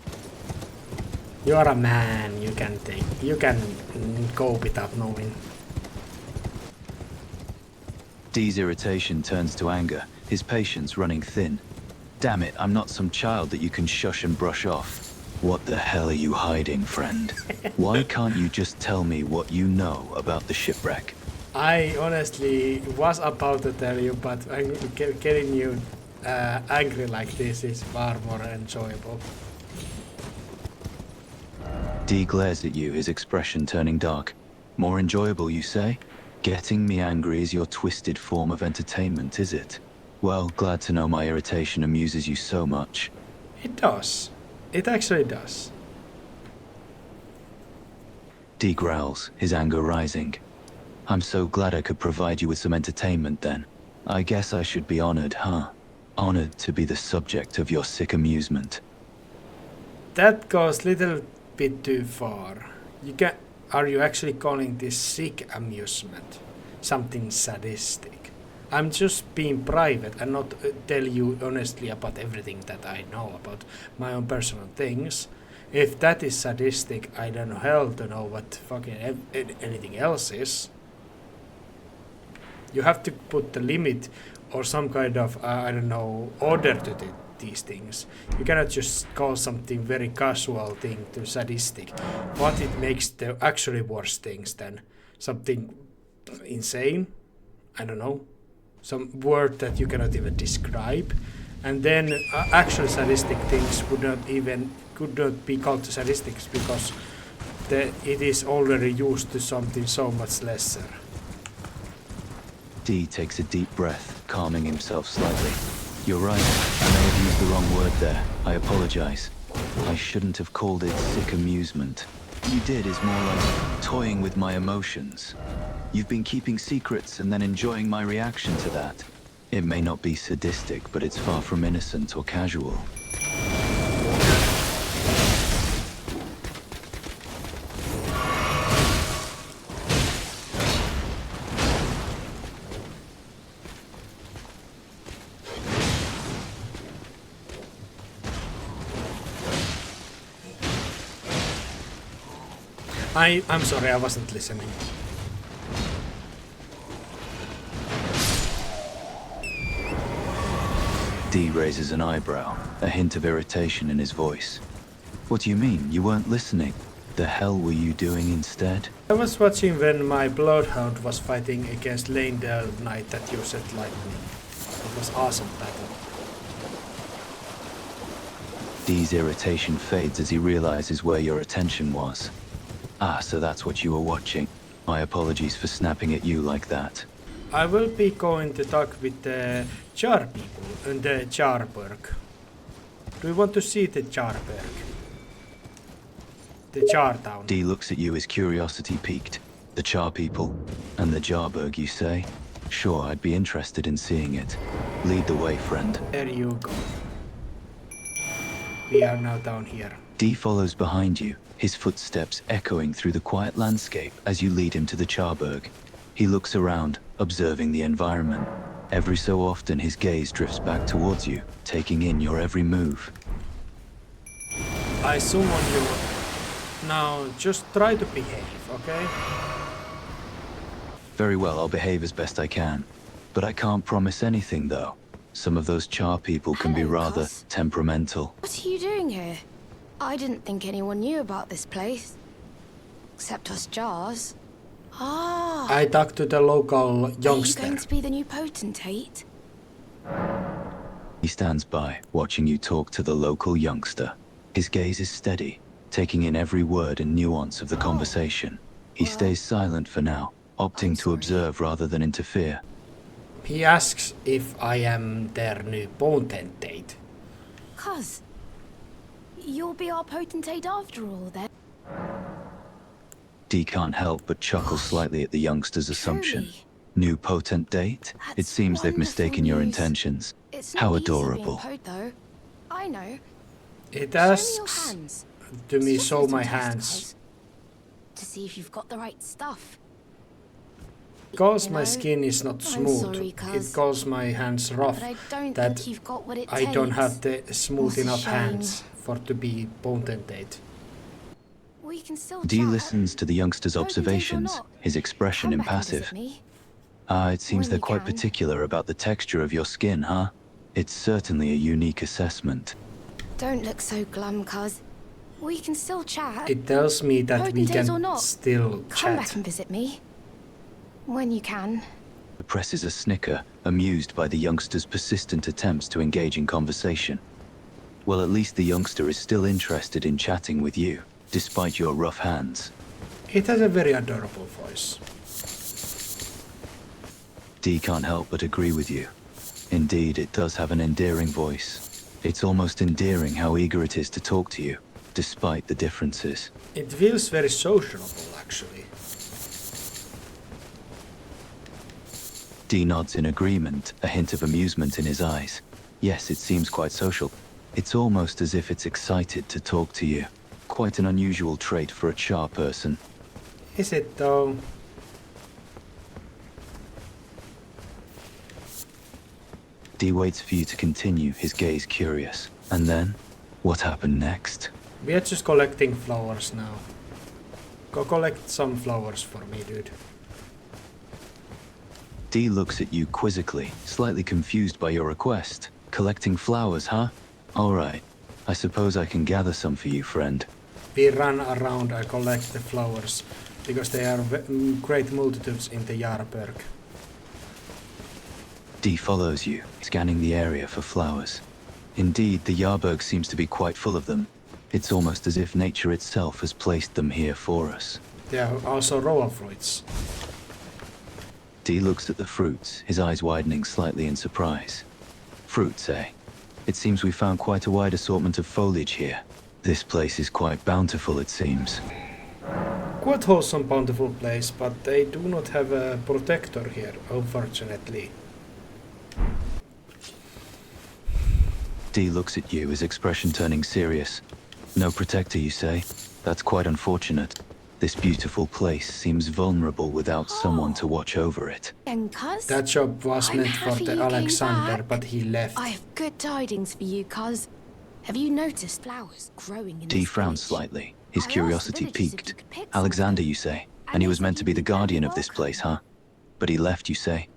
You're a man, you can go without knowing. D's irritation turns to anger, his patience running thin. Damn it, I'm not some child that you can shush and brush off. What the hell are you hiding, friend? Why can't you just tell me what you know about the shipwreck? I honestly was about to tell you, but getting you angry like this is far more enjoyable. D glares at you, his expression turning dark. More enjoyable, you say? Getting me angry is your twisted form of entertainment, is it? Well, glad to know my irritation amuses you so much. It does. It actually does. D growls, his anger rising. I'm so glad I could provide you with some entertainment then. I guess I should be honored, huh? Honored to be the subject of your sick amusement. That goes little bit too far. Are you actually calling this sick amusement? Something sadistic? I'm just being private and not tell you honestly about everything that I know about my own personal things. If that is sadistic, I don't know hell to know what fucking anything else is. You have to put the limit or some kind of, I don't know, order to these things. You cannot just call something very casual thing to sadistic. What it makes the actually worse things then? Something insane? I don't know. Some word that you cannot even describe. And then actual sadistic things could not be called sadistics because it is already used to something so much lesser. D takes a deep breath, calming himself slightly. You're right, I may have used the wrong word there. I apologize. I shouldn't have called it sick amusement. You did is more like toying with my emotions. You've been keeping secrets and then enjoying my reaction to that. It may not be sadistic, but it's far from innocent or casual. I'm sorry, I wasn't listening. D raises an eyebrow, a hint of irritation in his voice. What do you mean? You weren't listening? The hell were you doing instead? I was watching when my Bloodhound was fighting against Leyndell Knight that used lightning. It was awesome battle. D's irritation fades as he realizes where your attention was. Ah, so that's what you were watching. My apologies for snapping at you like that. I will be going to talk with the Char people in the Charburg. Do you want to see the Charburg? The Char town. D looks at you, his curiosity piqued. The Char people? And the Jarburg, you say? Sure, I'd be interested in seeing it. Lead the way, friend. There you go. We are now down here. D follows behind you, his footsteps echoing through the quiet landscape as you lead him to the Charburg. He looks around, observing the environment. Every so often, his gaze drifts back towards you, taking in your every move. I summon you. Now, just try to behave, okay? Very well, I'll behave as best I can. But I can't promise anything, though. Some of those Char people can be Hello, rather Cos. temperamental. What are you doing here? I didn't think anyone knew about this place. Except us Jars. Ah. I talked to the local Are you youngster. going to be the new potentate? He stands by, watching you talk to the local youngster. His gaze is steady, taking in every word and nuance of the conversation. He Well, stays silent for now, opting I'm to sorry. observe rather than interfere. He asks if I am their new potentate. Cuz, you'll be our potentate after all, then. Dee can't help but chuckle slightly at the youngster's assumption. Truly. New potentate? It That's seems they've wonderful mistaken your news. intentions. It's not How easy being adorable. Pote, though. I know. It Show me your asks hands. to me It's just a show little my test, hands. cuz, to see if you've got the right stuff. Because You my know, skin is not I'm smooth, sorry, it cuz, calls my hands rough, But I don't that think you've got what it I takes. don't have the smooth What a enough shame. hands for to be potentate. We can still Dee chat. listens to the youngster's Potentate or observations, not, his expression Come back and impassive. visit me. It seems when they're you quite can. particular about the texture of your skin, huh? It's certainly a unique assessment. Don't look so glum, cuz. We can still chat. It tells me that we Potentate or can not, still Come back chat. and visit me. When you can. Presses a snicker, amused by the youngster's persistent attempts to engage in conversation. Well, at least the youngster is still interested in chatting with you, despite your rough hands. It has a very adorable voice. Dee can't help but agree with you. Indeed, it does have an endearing voice. It's almost endearing how eager it is to talk to you, despite the differences. It feels very sociable, actually. Dee nods in agreement, a hint of amusement in his eyes. Yes, it seems quite social. It's almost as if it's excited to talk to you. Quite an unusual trait for a Char person. Is it though? Dee waits for you to continue, his gaze curious. And then, what happened next? We are just collecting flowers now. Go collect some flowers for me, dude. Dee looks at you quizzically, slightly confused by your request. Collecting flowers, huh? All right. I suppose I can gather some for you, friend. We run around and collect the flowers, because there are great multitudes in the Jarberg. Dee follows you, scanning the area for flowers. Indeed, the Jarberg seems to be quite full of them. It's almost as if nature itself has placed them here for us. There are also roa fruits. Dee looks at the fruits, his eyes widening slightly in surprise. Fruits, eh? It seems we found quite a wide assortment of foliage here. This place is quite bountiful, it seems. Quite wholesome, bountiful place, but they do not have a protector here, unfortunately. Dee looks at you, his expression turning serious. No protector, you say? That's quite unfortunate. This beautiful place seems vulnerable without someone to watch over it. And cuz, That job was I'm meant for happy the you came Alexander, back. but he left. I have good tidings for you, cuz. Have you noticed flowers growing in Dee this frowns village? slightly, his I asked curiosity the villagers if piqued. you could pick some Alexander, of them, you say? and And he they was said meant to you'd be the be very guardian of this welcome. place, huh? But he left, you say?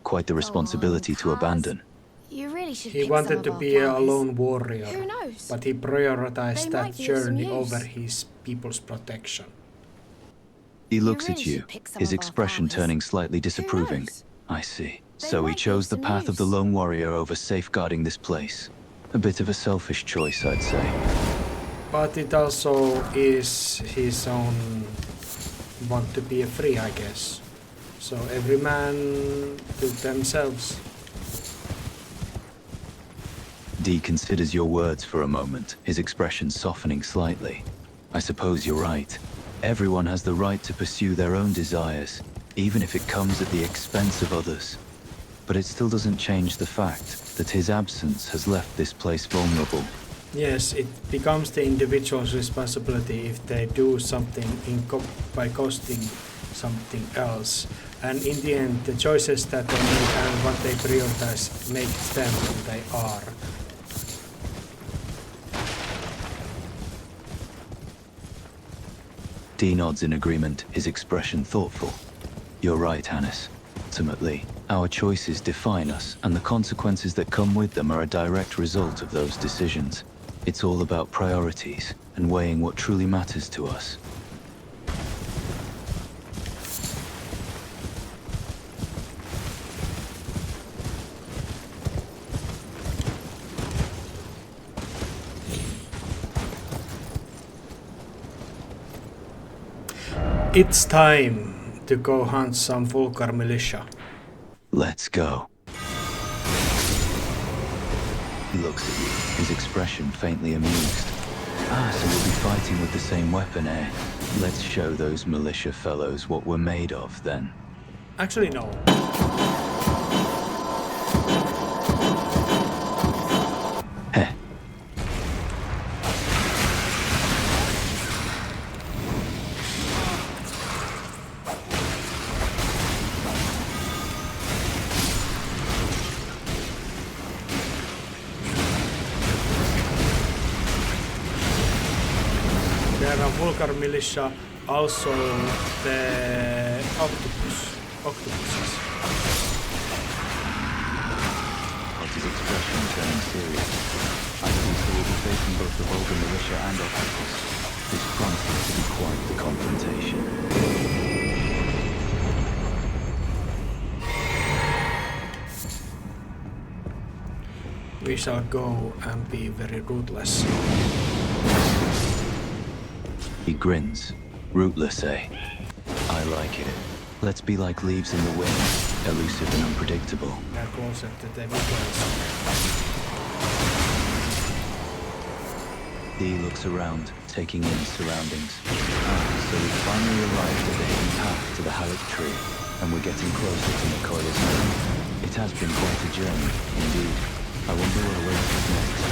Quite the responsibility to cuz. abandon. You really should He pick wanted some to of our be a flowers. lone warrior, Who knows? but he prioritized They that might be of some journey use. over his people's protection. He looks really at you, should pick some his of our expression flowers. turning slightly disapproving. knows? I see. They So he might be chose of the some path of the use. lone warrior over safeguarding this place. A bit of a selfish choice, I'd say. But it also is his own want to be free, I guess. So every man to themselves. Dee considers your words for a moment, his expression softening slightly. I suppose you're right. Everyone has the right to pursue their own desires, even if it comes at the expense of others. But it still doesn't change the fact that his absence has left this place vulnerable. Yes, it becomes the individual's responsibility if they do something by costing something else. And in the end, the choices that they make and what they prioritize makes them who they are. Dee nods in agreement, his expression thoughtful. You're right, Hannes. Ultimately, our choices define us, and the consequences that come with them are a direct result of those decisions. It's all about priorities, and weighing what truly matters to us. It's time to go hunt some Vulgar militia. Let's go. looks at you, his expression faintly amused. Ah, so we'll be fighting with the same weapon, eh? Let's show those militia fellows what we're made of, then. Actually, no. Heh. There are Vulgar militia, also the octopuses. What's his expression turning serious? I see, so we'll be facing both the Vulgar militia and octopus. This promises to be quite the confrontation. We shall go and be very ruthless. He grins. Rootless, eh? I like it. Let's be like leaves in the wind, elusive and unpredictable. We are closer to the weapons. Dee looks around, taking in his surroundings. Ah, so we finally arrived at the hidden path to the Halleck tree, and we're getting closer to Nicoila's home. It has been quite a journey, indeed. I wonder what awaits us next.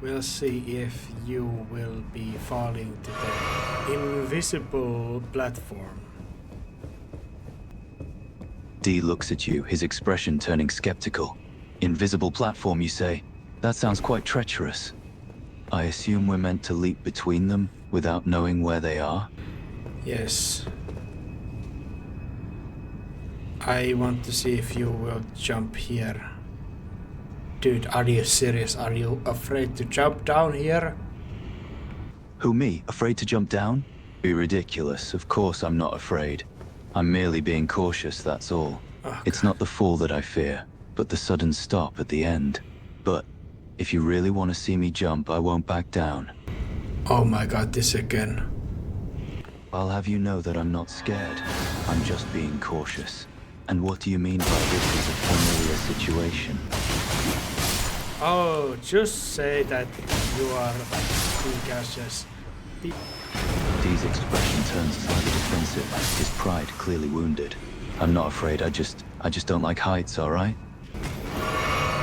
We'll see if you will be falling to the invisible platform. Dee looks at you, his expression turning skeptical. Invisible platform, you say? That sounds quite treacherous. I assume we're meant to leap between them without knowing where they are? Yes. I want to see if you will jump here. Dude, are you serious? Are you afraid to jump down here? Who, me? Afraid to jump down? Be ridiculous. Of course I'm not afraid. I'm merely being cautious, that's all. Oh, It's God. not the fall that I fear, but the sudden stop at the end. But if you really want to see me jump, I won't back down. Oh my God, this again. I'll have you know that I'm not scared. I'm just being cautious. And what do you mean by this is a familiar situation? Oh, just say that you are being cautious. Dee's expression turns slightly defensive, his pride clearly wounded. I'm not afraid, I just don't like heights, alright?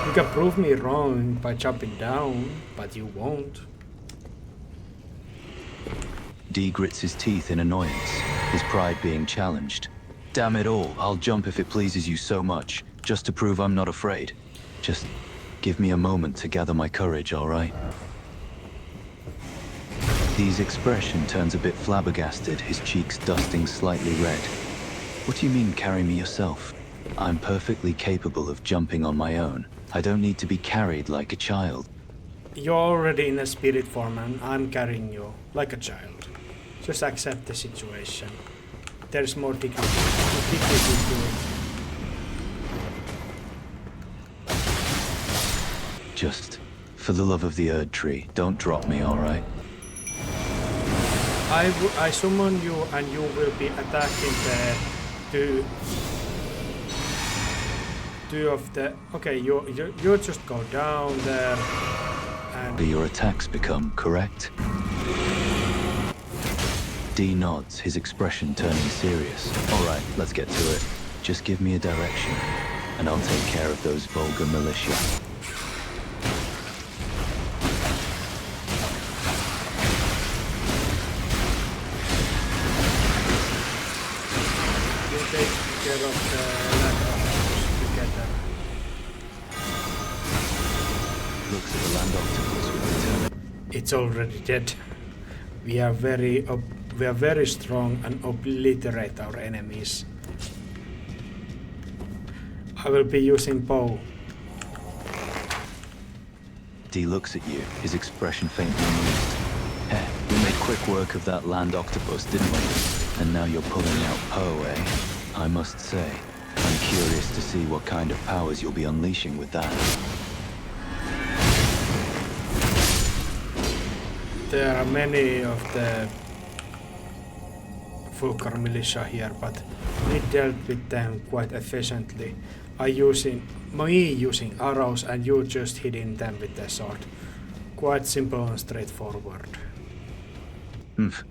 You can prove me wrong by jumping down, but you won't. Dee grits his teeth in annoyance, his pride being challenged. Damn it all, I'll jump if it pleases you so much, just to prove I'm not afraid. Just give me a moment to gather my courage, alright? Dee's expression turns a bit flabbergasted, his cheeks dusting slightly red. What do you mean, carry me yourself? I'm perfectly capable of jumping on my own. I don't need to be carried like a child. You're already in a spirit form and I'm carrying you like a child. Just accept the situation. There's more dignity to it. Just, for the love of the Erd Tree, don't drop me, alright? I summon you and you will be attacking the two of the... Okay, you just go down there and... Your attacks become, correct? Dee nods, his expression turning serious. Alright, let's get to it. Just give me a direction, and I'll take care of those vulgar militia. You take care of the land octopus together. Looks at the land octopus with determination. It's already dead. We are very strong and obliterate our enemies. I will be using bow. Dee looks at you, his expression faintly amused. Heh, we made quick work of that land octopus, didn't we? And now you're pulling out Poe, eh? I must say, I'm curious to see what kind of powers you'll be unleashing with that. there are many of the Fulkar militia here, but we dealt with them quite efficiently. Me using arrows and you just hitting them with the sword. Quite simple and straightforward.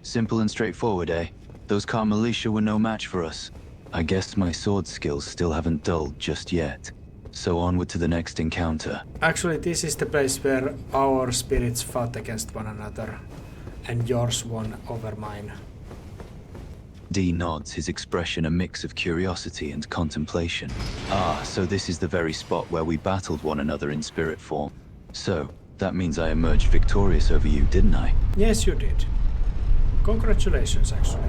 Simple and straightforward, eh? Those Kar militia were no match for us. I guess my sword skills still haven't dulled just yet. So onward to the next encounter. Actually, this is the place where our spirits fought against one another, and yours won over mine. D nods, his expression a mix of curiosity and contemplation. Ah, so this is the very spot where we battled one another in spirit form. So, that means I emerged victorious over you, didn't I? Yes, you did. Congratulations, actually.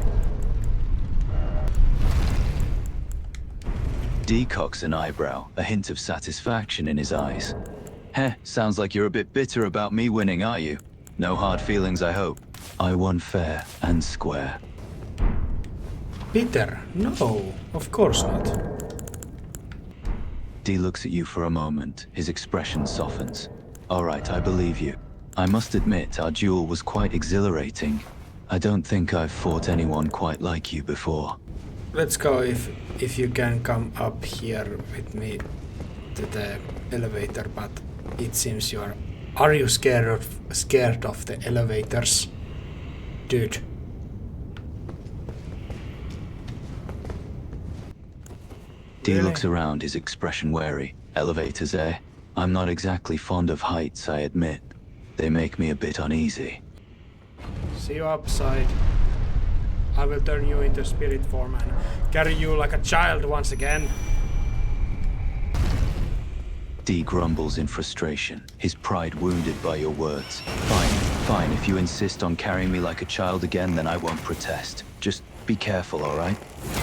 D cocks an eyebrow, a hint of satisfaction in his eyes. Heh, sounds like you're a bit bitter about me winning, are you? No hard feelings, I hope. I won fair and square. Bitter? No, of course not. D looks at you for a moment, his expression softens. Alright, I believe you. I must admit, our duel was quite exhilarating. I don't think I've fought anyone quite like you before. Let's go if you can come up here with me to the elevator, but it seems you are... Are you scared of the elevators? Dude. D Really? looks around, his expression wary. Elevators, eh? I'm not exactly fond of heights, I admit. They make me a bit uneasy. See you upside. I will turn you into spirit form and carry you like a child once again. D grumbles in frustration, his pride wounded by your words. Fine. If you insist on carrying me like a child again, then I won't protest. Just be careful, alright?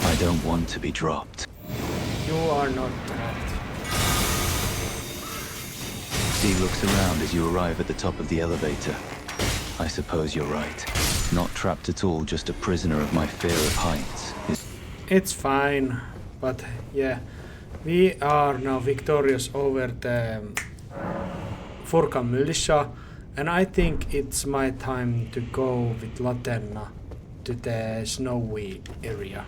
I don't want to be dropped. You are not trapped. D looks around as you arrive at the top of the elevator. I suppose you're right. Not trapped at all, just a prisoner of my fear of heights. It's fine, but yeah, we are now victorious over the Furka militia, and I think it's my time to go with Latenna to the snowy area.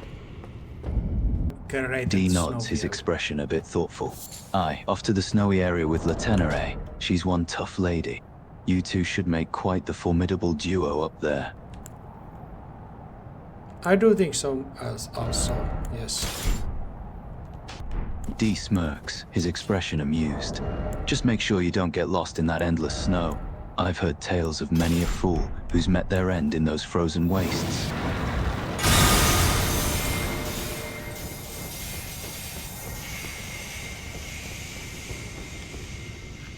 D nods, his expression a bit thoughtful. Aye, off to the snowy area with Latenna, eh? She's one tough lady. You two should make quite the formidable duo up there. I do think so as also, yes. D smirks, his expression amused. Just make sure you don't get lost in that endless snow. I've heard tales of many a fool who's met their end in those frozen wastes.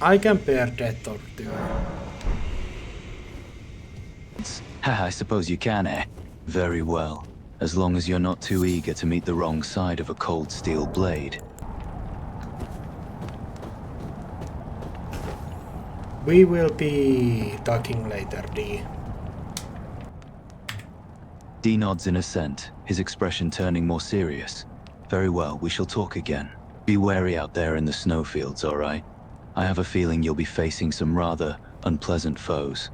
I can bear death or two. I suppose you can, eh? Very well. As long as you're not too eager to meet the wrong side of a cold steel blade. We will be talking later, D. D nods in assent, his expression turning more serious. Very well, we shall talk again. Be wary out there in the snowfields, alright? I have a feeling you'll be facing some rather unpleasant foes.